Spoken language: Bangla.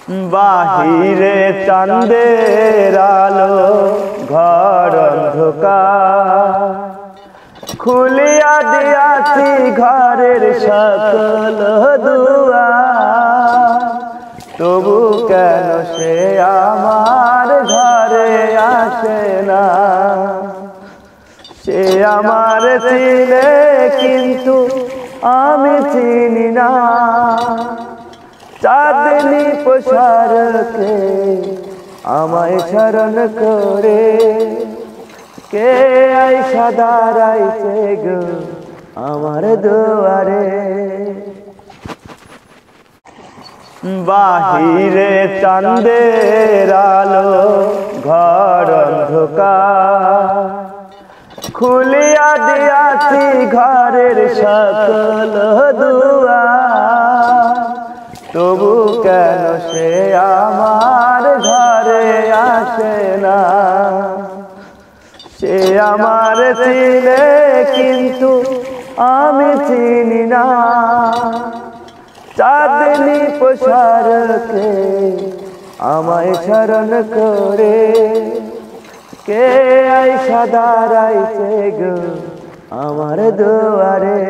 বাহিরে চাঁদের আলো, ঘর অন্ধকার, খুলিয়া দিয়াছি ঘরের সকল দুয়ার। তবু কেন সে আমার ঘরে আসে না? সে আমার চিনে কিন্তু আমি চিনি না। চাঁদনি পোশাকে আমায় স্মরণ করে কে আইসা দাঁড়াইছে গো আমার দুয়ারে। বাহিরে চাঁদের আলো, ঘর অন্ধকার, খুলিয়া দিয়াছি ঘরের সকল দুয়ার। তবু কেন সে আমার ঘরে আসে না? সে আমার চিনে কিন্তু আমি চিনি না। চাঁদনি পোশাকে আমায় স্মরণ করে কে আইসা দাঁড়াইছে গো আমার দুয়ারে।